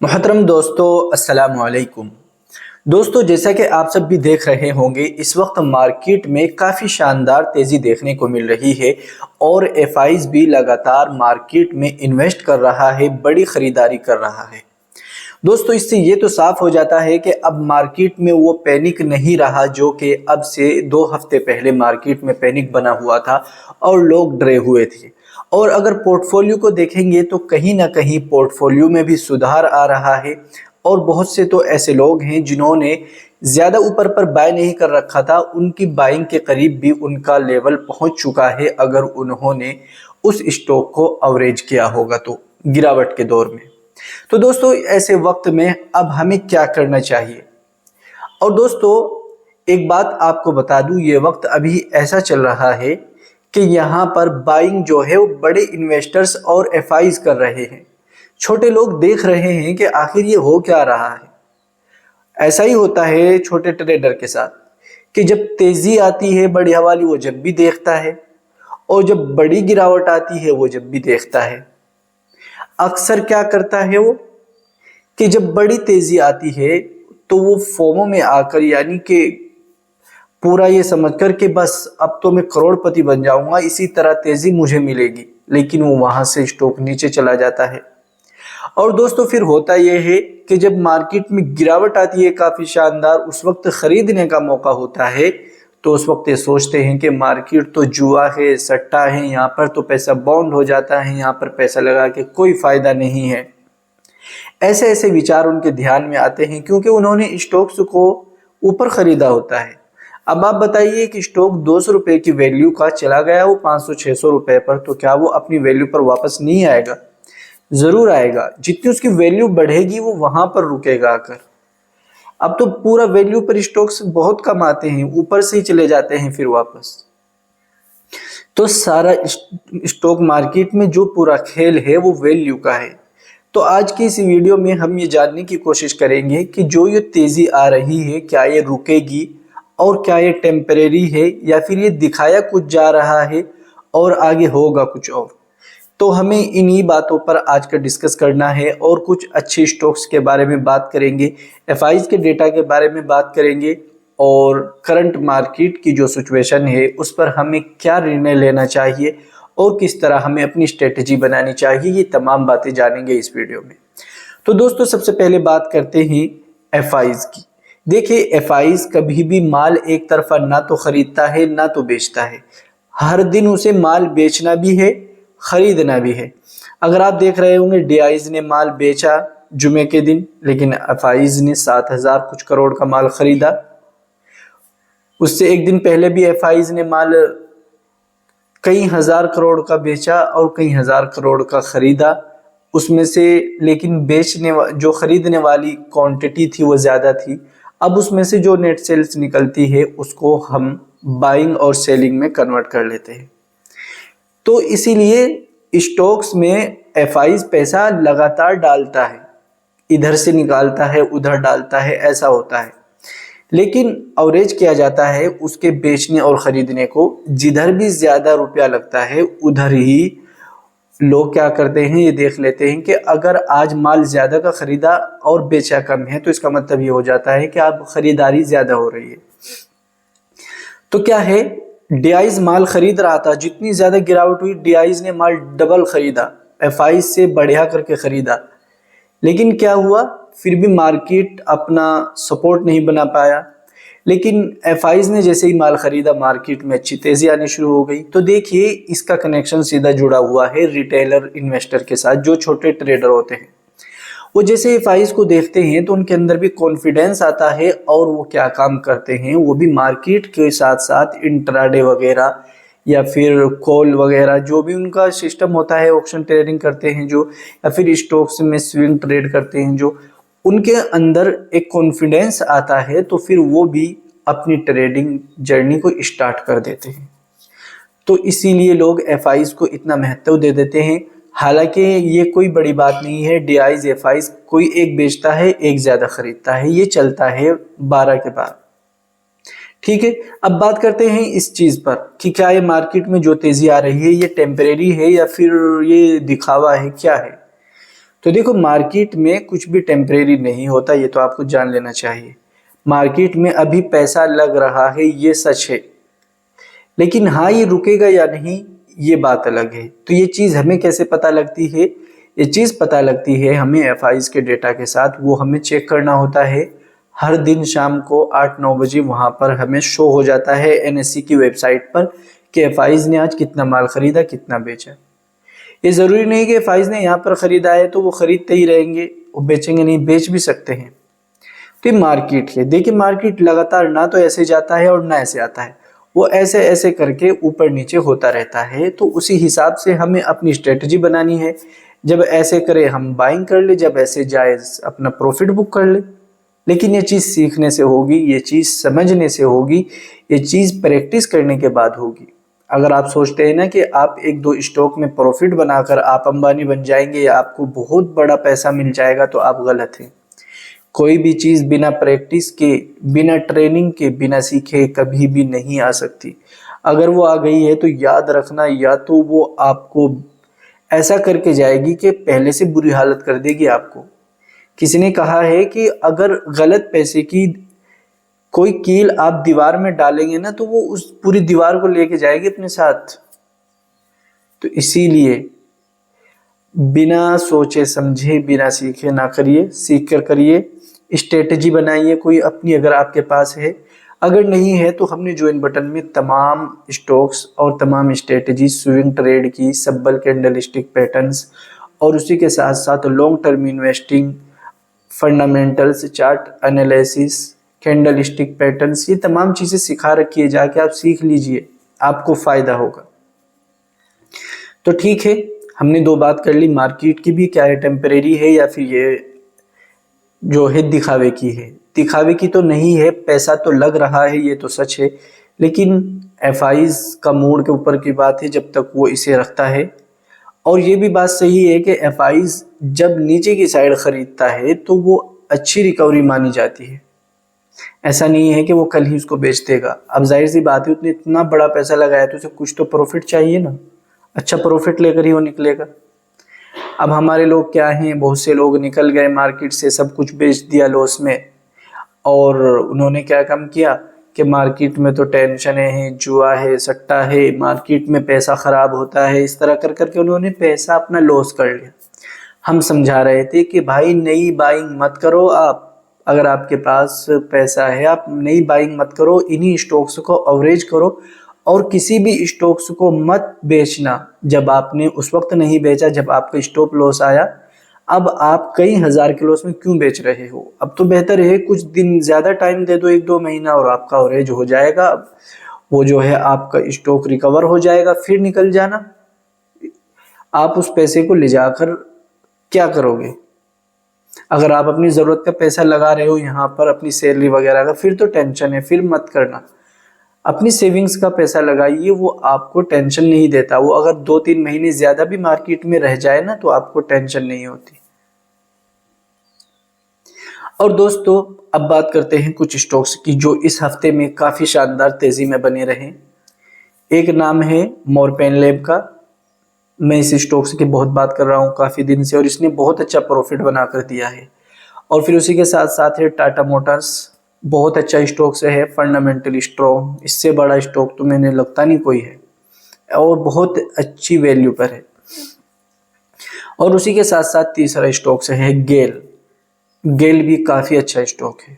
मोहतरम दोस्तों, अस्सलाम वालेकुम। दोस्तों, जैसा कि आप सब भी देख रहे होंगे, इस वक्त मार्केट में काफ़ी शानदार तेज़ी देखने को मिल रही है और एफआईज भी लगातार मार्केट में इन्वेस्ट कर रहा है, बड़ी ख़रीदारी कर रहा है। दोस्तों, इससे ये तो साफ हो जाता है कि अब मार्केट में वो पैनिक नहीं रहा जो कि अब से 2 हफ्ते पहले मार्केट में पैनिक बना हुआ था और लोग डरे हुए थे। और अगर पोर्टफोलियो को देखेंगे तो कहीं ना कहीं पोर्टफोलियो में भी सुधार आ रहा है और बहुत से तो ऐसे लोग हैं जिन्होंने ज़्यादा ऊपर पर बाय नहीं कर रखा था, उनकी बाइंग के करीब भी उनका लेवल पहुंच चुका है अगर उन्होंने उस स्टॉक को अवरेज किया होगा तो गिरावट के दौर में। तो दोस्तों, ऐसे वक्त में अब हमें क्या करना चाहिए? और दोस्तों, एक बात आपको बता दूं, ये वक्त अभी ऐसा चल रहा है कि यहाँ पर बाइंग जो है वो बड़े इन्वेस्टर्स और एफआईज कर रहे हैं। छोटे लोग देख रहे हैं कि आखिर ये हो क्या रहा है। ऐसा ही होता है छोटे ट्रेडर के साथ कि जब तेजी आती है बढ़िया वाली वो जब भी देखता है और जब बड़ी गिरावट आती है वो जब भी देखता है। अक्सर क्या करता है वो कि जब बड़ी तेजी आती है तो वो फोमो में आकर, यानी कि पूरा ये समझकर कि बस अब तो मैं करोड़पति बन जाऊंगा, इसी तरह तेजी मुझे मिलेगी, लेकिन वो वहां से स्टॉक नीचे चला जाता है। और दोस्तों, फिर होता यह है कि जब मार्केट में गिरावट आती है काफी शानदार, उस वक्त खरीदने का मौका होता है तो उस वक्त ये सोचते हैं कि मार्केट तो जुआ है, सट्टा है, यहाँ पर तो पैसा बाउंड हो जाता है, यहाँ पर पैसा लगा के कोई फायदा नहीं है। ऐसे ऐसे विचार उनके ध्यान में आते हैं क्योंकि उन्होंने स्टॉक्स को ऊपर खरीदा होता है। अब आप बताइए कि स्टॉक 200 रुपए की वैल्यू का चला गया वो 500-600 रुपए पर, तो क्या वो अपनी वैल्यू पर वापस नहीं आएगा? जरूर आएगा। जितनी उसकी वैल्यू बढ़ेगी वो वहां पर रुकेगा आकर। अब तो पूरा वैल्यू पर स्टॉक्स बहुत कम आते हैं, ऊपर से ही चले जाते हैं फिर वापस। तो सारा स्टॉक मार्केट में जो पूरा खेल है वो वैल्यू का है। तो आज की इस वीडियो में हम ये जानने की कोशिश करेंगे कि जो ये तेजी आ रही है क्या ये रुकेगी और क्या ये टेम्परेरी है या फिर ये दिखाया कुछ जा रहा है और आगे होगा कुछ और। तो हमें इन्हीं बातों पर आज का डिस्कस करना है और कुछ अच्छे स्टॉक्स के बारे में बात करेंगे, एफआईज के डेटा के बारे में बात करेंगे और करंट मार्केट की जो सिचुएशन है उस पर हमें क्या निर्णय लेना चाहिए और किस तरह हमें अपनी स्ट्रेटेजी बनानी चाहिए, ये तमाम बातें जानेंगे इस वीडियो में। तो दोस्तों, सबसे पहले बात करते हैं एफआईज की। देखिए, एफआईज कभी भी माल एक तरफा ना तो खरीदता है ना तो बेचता है। हर दिन उसे माल बेचना भी है, खरीदना भी है। अगर आप देख रहे होंगे, डीआईज ने माल बेचा जुमे के दिन, लेकिन एफआईज ने 7,000 कुछ करोड़ का माल खरीदा। उससे एक दिन पहले भी एफआईज ने माल कई हजार करोड़ का बेचा और कई हजार करोड़ का खरीदा। उसमें से लेकिन जो खरीदने वाली क्वांटिटी थी वो ज़्यादा थी। अब उसमें से जो नेट सेल्स निकलती है उसको हम बाइंग और सेलिंग में कन्वर्ट कर लेते हैं। तो इसीलिए स्टॉक्स में एफआईज पैसा लगातार डालता है, इधर से निकालता है उधर डालता है, ऐसा होता है। लेकिन अवरेज किया जाता है उसके बेचने और खरीदने को। जिधर भी ज्यादा रुपया लगता है उधर ही लोग क्या करते हैं, ये देख लेते हैं कि अगर आज माल ज्यादा का खरीदा और बेचा कम है तो इसका मतलब ये हो जाता है कि अब खरीदारी ज्यादा हो रही है। तो क्या है, डीआईज माल खरीद रहा था, जितनी ज्यादा गिरावट हुई डीआईज ने माल डबल खरीदा, एफआईज से बढ़िया करके खरीदा। लेकिन क्या हुआ, फिर भी मार्केट अपना सपोर्ट नहीं बना पाया। लेकिन एफआईज ने जैसे ही माल खरीदा मार्केट में अच्छी तेजी आनी शुरू हो गई। तो देखिए, इसका कनेक्शन सीधा जुड़ा हुआ है रिटेलर इन्वेस्टर के साथ। जो छोटे ट्रेडर होते हैं वो जैसे एफआईज को देखते हैं तो उनके अंदर भी कॉन्फिडेंस आता है और वो क्या काम करते हैं, वो भी मार्केट के साथ साथ इंट्राडे वगैरह या फिर कॉल वगैरह जो भी उनका सिस्टम होता है, ऑप्शन ट्रेडिंग करते हैं जो, या फिर स्टॉक्स में स्विंग ट्रेड करते हैं जो, उनके अंदर एक कॉन्फिडेंस आता है तो फिर वो भी अपनी ट्रेडिंग जर्नी को स्टार्ट कर देते हैं। तो इसीलिए लोग एफआईज को इतना महत्व दे देते हैं। हालांकि ये कोई बड़ी बात नहीं है, डीआईज एफआईज कोई एक बेचता है एक ज्यादा खरीदता है, ये चलता है 12 के बाद। ठीक है, अब बात करते हैं इस चीज पर कि क्या ये मार्केट में जो तेजी आ रही है ये टेम्परेरी है या फिर ये दिखावा है, क्या है। तो देखो, मार्केट में कुछ भी टेम्परेरी नहीं होता, ये तो आपको जान लेना चाहिए। मार्केट में अभी पैसा लग रहा है, ये सच है, लेकिन हाँ ये रुकेगा या नहीं ये बात अलग है। तो ये चीज़ हमें कैसे पता लगती है? ये चीज़ पता लगती है हमें एफआईज के डेटा के साथ। वो हमें चेक करना होता है हर दिन शाम को 8-9 बजे। वहाँ पर हमें शो हो जाता है एनएससी की वेबसाइट पर कि एफआईज ने आज कितना माल खरीदा, कितना बेचा। ये ज़रूरी नहीं कि एफआईज ने यहाँ पर ख़रीदा है तो वो ख़रीदते ही रहेंगे, वो बेचेंगे नहीं, बेच भी सकते हैं। तो ये मार्केट है। देखिए, मार्केट लगातार ना तो ऐसे जाता है और ना ऐसे आता है, वो ऐसे ऐसे करके ऊपर नीचे होता रहता है। तो उसी हिसाब से हमें अपनी स्ट्रेटजी बनानी है। जब ऐसे करे हम बाइंग कर ले, जब ऐसे जाए अपना प्रॉफिट बुक कर ले। लेकिन ये चीज़ सीखने से होगी, ये चीज़ समझने से होगी, ये चीज़ प्रैक्टिस करने के बाद होगी। अगर आप सोचते हैं ना कि आप एक दो स्टॉक में प्रॉफिट बनाकर आप अंबानी बन जाएंगे या आपको बहुत बड़ा पैसा मिल जाएगा, तो आप गलत हैं। कोई भी चीज़ बिना प्रैक्टिस के, बिना ट्रेनिंग के, बिना सीखे कभी भी नहीं आ सकती। अगर वो आ गई है तो याद रखना, या तो वो आपको ऐसा करके जाएगी कि पहले से बुरी हालत कर देगी आपको। किसी ने कहा है कि अगर गलत पैसे की कोई कील आप दीवार में डालेंगे ना, तो वो उस पूरी दीवार को लेके जाएगी अपने साथ। तो इसीलिए बिना सोचे समझे, बिना सीखे ना करिए, सीख कर करिए। स्ट्रेटजी बनाइए कोई अपनी, अगर आपके पास है। अगर नहीं है तो हमने ज्वाइन बटन में तमाम स्टॉक्स और तमाम स्ट्रेटजी, स्विंग ट्रेड की, सब्बल कैंडलस्टिक पैटर्न्स और उसी के साथ साथ long term investing, fundamentals, chart analysis, candlestick patterns, ये तमाम चीज़ें सिखा रखी है। जाके आप सीख लीजिए, आपको फ़ायदा होगा। तो ठीक है, हमने दो बात कर ली, मार्केट की भी, क्या है टेम्परेरी है या फिर ये जो है दिखावे की है। दिखावे की तो नहीं है, पैसा तो लग रहा है, ये तो सच है। लेकिन एफआईज का मूड के ऊपर की बात है, जब तक वो इसे रखता है। और ये भी बात सही है कि एफआईज जब नीचे की साइड खरीदता है तो वो अच्छी रिकवरी मानी जाती है। ऐसा नहीं है कि वो कल ही उसको बेच देगा। अब जाहिर सी बात है, उसने इतना बड़ा पैसा लगाया तो उसे कुछ तो प्रॉफिट चाहिए ना, अच्छा प्रॉफिट लेकर ही वो निकलेगा। अब हमारे लोग क्या हैं, बहुत से लोग निकल गए मार्केट से, सब कुछ बेच दिया लॉस में। और उन्होंने क्या काम किया कि मार्केट में तो टेंशन है, जुआ है, सट्टा है, मार्केट में पैसा खराब होता है, इस तरह कर करके उन्होंने पैसा अपना लॉस कर लिया। हम समझा रहे थे कि भाई नई बाइंग मत करो आप। अगर आपके पास पैसा है, आप नई बाइंग मत करो, इन्हीं स्टॉक्स को अवरेज करो और किसी भी स्टॉक्स को मत बेचना जब आपने उस वक्त नहीं बेचा जब आपका स्टॉप लॉस आया। अब आप कई हज़ार के लॉस में क्यों बेच रहे हो? अब तो बेहतर है कुछ दिन ज़्यादा टाइम दे दो, 1-2 महीना, और आपका अवरेज हो जाएगा। वो जो है आपका स्टॉक रिकवर हो जाएगा, फिर निकल जाना। आप उस पैसे को ले जाकर क्या करोगे? अगर आप अपनी ज़रूरत का पैसा लगा रहे हो यहाँ पर, अपनी सैलरी वगैरह का, फिर तो टेंशन है, फिर मत करना। अपनी सेविंग्स का पैसा लगाइए, वो आपको टेंशन नहीं देता। वो अगर 2-3 महीने ज़्यादा भी मार्केट में रह जाए ना, तो आपको टेंशन नहीं होती। और दोस्तों, अब बात करते हैं कुछ स्टॉक्स की जो इस हफ्ते में काफ़ी शानदार तेज़ी में बने रहे। एक नाम है मोरपेन लैब का। मैं इस स्टॉक्स की बहुत बात कर रहा हूँ काफ़ी दिन से, और इसने बहुत अच्छा प्रॉफिट बना कर दिया है। और फिर उसी के साथ साथ है टाटा मोटर्स, बहुत अच्छा स्टॉक से है, फंडामेंटली स्ट्रॉन्ग। इससे बड़ा स्टॉक तो मैंने लगता नहीं कोई है, और बहुत अच्छी वैल्यू पर है। और उसी के साथ साथ तीसरा स्टॉक से है गेल। गेल भी काफ़ी अच्छा स्टॉक है,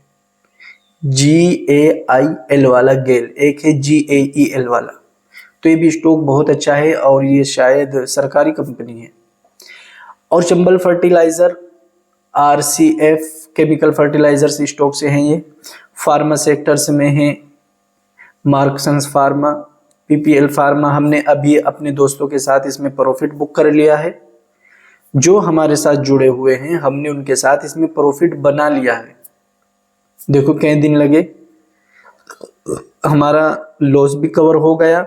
GAIL वाला गेल, एक है GAEL वाला। तो ये भी स्टॉक बहुत अच्छा है और ये शायद सरकारी कंपनी है। और Chambal fertiliser, RCF chemical fertilisers stock से हैं ये। फार्मा सेक्टर्स में हैं मार्कसंस फार्मा, PPL फार्मा। हमने अभी अपने दोस्तों के साथ इसमें प्रॉफिट बुक कर लिया है। जो हमारे साथ जुड़े हुए हैं, हमने उनके साथ इसमें प्रॉफिट बना लिया है। देखो कई दिन लगे, हमारा लॉस भी कवर हो गया,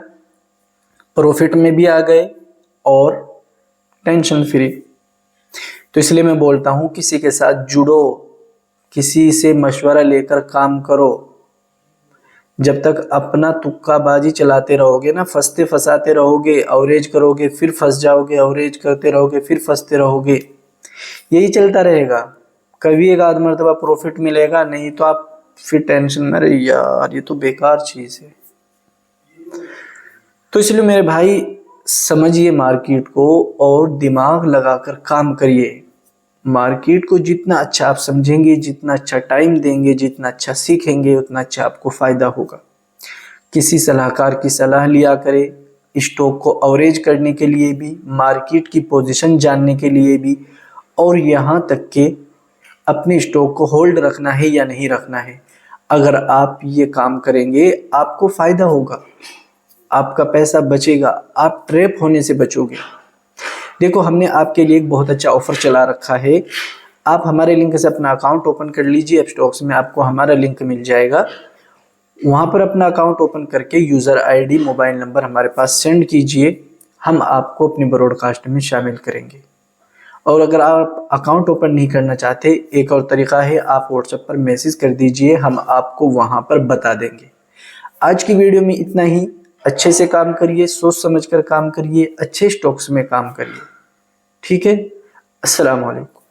प्रॉफिट में भी आ गए और टेंशन फ्री। तो इसलिए मैं बोलता हूँ, किसी के साथ जुड़ो, किसी से मशवरा लेकर काम करो। जब तक अपना तुक्काबाजी चलाते रहोगे ना, फंसते फंसाते रहोगे, अवरेज करोगे फिर फंस जाओगे, अवरेज करते रहोगे फिर फंसते रहोगे, यही चलता रहेगा। कभी एक आध मरतबा प्रॉफिट मिलेगा, नहीं तो आप फिर टेंशन में रहे यार ये तो बेकार चीज़ है। तो इसलिए मेरे भाई समझिए मार्केट को और दिमाग लगाकर काम करिए। मार्केट को जितना अच्छा आप समझेंगे, जितना अच्छा टाइम देंगे, जितना अच्छा सीखेंगे, उतना अच्छा आपको फ़ायदा होगा। किसी सलाहकार की सलाह लिया करें, स्टॉक को अवरेज करने के लिए भी, मार्केट की पोजीशन जानने के लिए भी, और यहाँ तक कि अपने स्टॉक को होल्ड रखना है या नहीं रखना है। अगर आप ये काम करेंगे आपको फ़ायदा होगा, आपका पैसा बचेगा, आप ट्रैप होने से बचोगे। देखो हमने आपके लिए एक बहुत अच्छा ऑफर चला रखा है। आप हमारे लिंक से अपना अकाउंट ओपन कर लीजिए। ऐप स्टॉक्स में आपको हमारा लिंक मिल जाएगा, वहाँ पर अपना अकाउंट ओपन करके यूज़र आईडी, मोबाइल नंबर हमारे पास सेंड कीजिए, हम आपको अपनी ब्रॉडकास्ट में शामिल करेंगे। और अगर आप अकाउंट ओपन नहीं करना चाहते, एक और तरीका है, आप व्हाट्सएप पर मैसेज कर दीजिए, हम आपको वहाँ पर बता देंगे। आज की वीडियो में इतना ही। अच्छे से काम करिए, सोच समझ कर काम करिए, अच्छे स्टॉक्स में काम करिए। ठीक है, अस्सलाम वालेकुम।